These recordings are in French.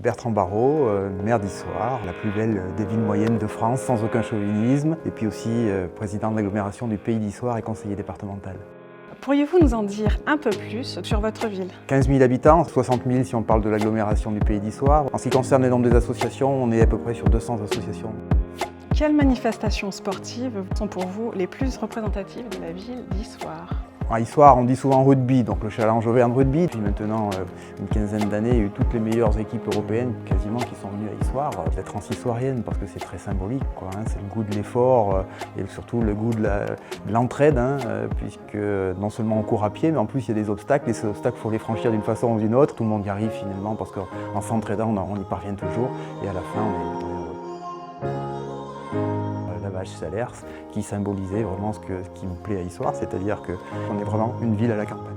Bertrand Barrault, maire d'Issoire, la plus belle des villes moyennes de France, sans aucun chauvinisme, et puis aussi président de l'agglomération du Pays d'Issoire et conseiller départemental. Pourriez-vous nous en dire un peu plus sur votre ville? 15 000 habitants, 60 000 si on parle de l'agglomération du Pays d'Issoire. En ce qui concerne le nombre des associations, on est à peu près sur 200 associations. Quelles manifestations sportives sont pour vous les plus représentatives de la ville d'Issoire? À Issoire, on dit souvent rugby, donc le Challenge Auvergne Rugby. Puis maintenant, une quinzaine d'années, il y a eu toutes les meilleures équipes européennes quasiment qui sont venues à Issoire, d'être transissoiriennes parce que c'est très symbolique, quoi, hein. C'est le goût de l'effort et surtout le goût de l'entraide, hein, puisque non seulement on court à pied, mais en plus il y a des obstacles et ces obstacles, il faut les franchir d'une façon ou d'une autre. Tout le monde y arrive finalement parce qu'en s'entraidant, on y parvient toujours et à la fin, on est heureux. La vache Salers qui symbolisait vraiment ce qui me plaît à Issoire, c'est-à-dire qu'on est vraiment une ville à la campagne.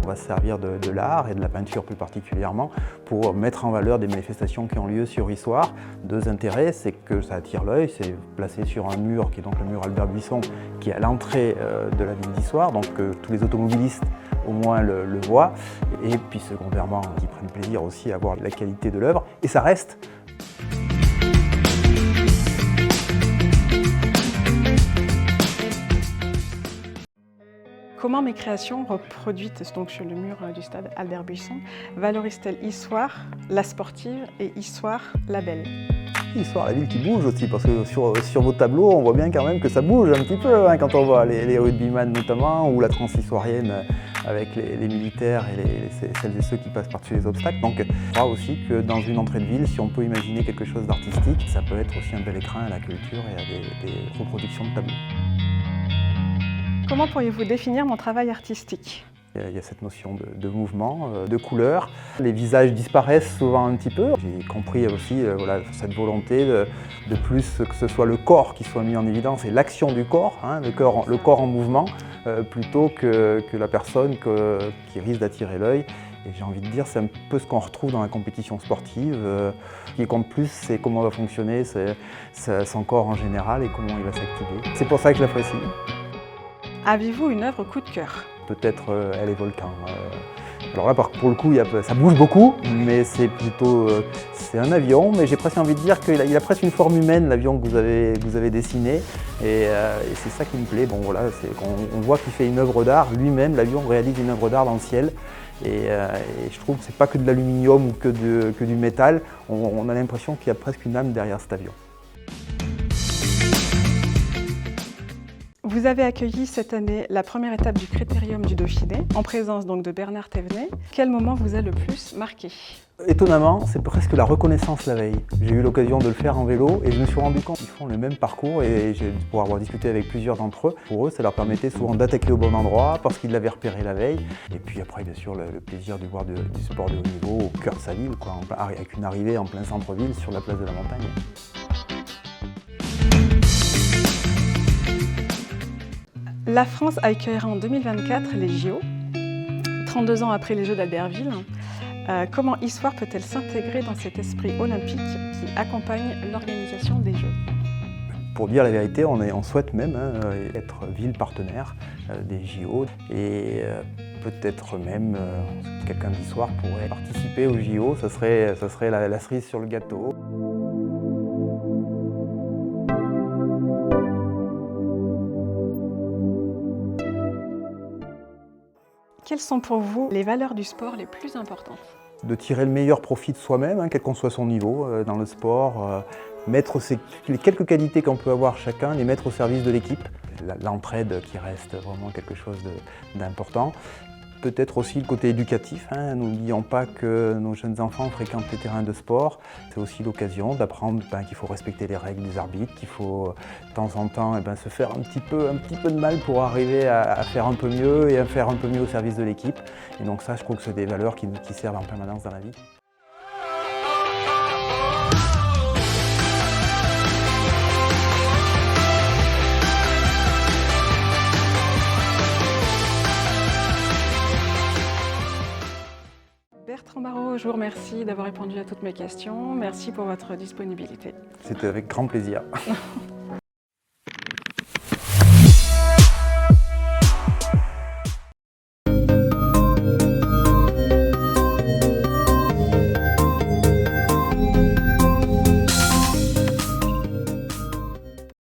On va se servir de l'art et de la peinture plus particulièrement pour mettre en valeur des manifestations qui ont lieu sur Issoire. Deux intérêts, c'est que ça attire l'œil, c'est placé sur un mur qui est donc le mur Albert Buisson qui est à l'entrée de la ville d'Issoire, donc tous les automobilistes au moins le voient, et puis secondairement ils prennent plaisir aussi à voir la qualité de l'œuvre, et ça reste. Comment mes créations, reproduites donc sur le mur du stade Albert Buisson, valorisent-elles Issoire, la sportive, et Issoire, la belle? Issoire, la ville qui bouge aussi, parce que sur vos tableaux, on voit bien quand même que ça bouge un petit peu, hein, quand on voit les rugbyman notamment, ou la transissoirienne avec les militaires et celles et ceux qui passent par-dessus les obstacles. Donc je crois aussi que dans une entrée de ville, si on peut imaginer quelque chose d'artistique, ça peut être aussi un bel écrin à la culture et à des reproductions de tableaux. Comment pourriez-vous définir mon travail artistique? Il y a cette notion de mouvement, de couleur. Les visages disparaissent souvent un petit peu. J'ai compris aussi voilà, cette volonté de plus que ce soit le corps qui soit mis en évidence et l'action du corps, hein, le corps en mouvement, plutôt que la personne qui risque d'attirer l'œil. Et j'ai envie de dire, c'est un peu ce qu'on retrouve dans la compétition sportive. Ce qui compte plus, c'est comment va fonctionner son corps en général et comment il va s'activer. C'est pour ça que je l'apprécie. Avez-vous une œuvre coup de cœur? Peut-être Elle est volcan. Alors là, pour le coup, ça bouge beaucoup, mais c'est plutôt c'est un avion, mais j'ai presque envie de dire qu'il a presque une forme humaine, l'avion que vous avez dessiné, et c'est ça qui me plaît. Bon voilà, on voit qu'il fait une œuvre d'art, lui-même, l'avion réalise une œuvre d'art dans le ciel, et je trouve que c'est pas que de l'aluminium ou que du métal, on a l'impression qu'il y a presque une âme derrière cet avion. Vous avez accueilli cette année la première étape du Critérium du Dauphiné, en présence donc de Bernard Thévenet. Quel moment vous a le plus marqué? Étonnamment, c'est presque la reconnaissance la veille. J'ai eu l'occasion de le faire en vélo et je me suis rendu compte qu'ils font le même parcours et pour avoir discuté avec plusieurs d'entre eux, pour eux ça leur permettait souvent d'attaquer au bon endroit parce qu'ils l'avaient repéré la veille. Et puis après bien sûr le plaisir de voir du sport de haut niveau au cœur de sa ville, quoi, avec une arrivée en plein centre-ville sur la place de la Montagne. La France accueillera en 2024 les JO, 32 ans après les Jeux d'Albertville. Comment Issoire peut-elle s'intégrer dans cet esprit olympique qui accompagne l'organisation des Jeux? Pour dire la vérité, on souhaite même être ville partenaire des JO et peut-être même quelqu'un d'Issoire pourrait participer aux JO, ça serait la cerise sur le gâteau. Quelles sont pour vous les valeurs du sport les plus importantes? De tirer le meilleur profit de soi-même, hein, quel qu'en soit son niveau dans le sport, mettre les quelques qualités qu'on peut avoir chacun, les mettre au service de l'équipe. L'entraide qui reste vraiment quelque chose d'important. Peut-être aussi le côté éducatif, hein. N'oublions pas que nos jeunes enfants fréquentent les terrains de sport. C'est aussi l'occasion d'apprendre qu'il faut respecter les règles des arbitres, qu'il faut de temps en temps se faire un petit peu de mal pour arriver à faire un peu mieux et à faire un peu mieux au service de l'équipe. Et donc ça, je trouve que c'est des valeurs qui servent en permanence dans la vie. Bertrand Barrault, je vous remercie d'avoir répondu à toutes mes questions. Merci pour votre disponibilité. C'était avec grand plaisir.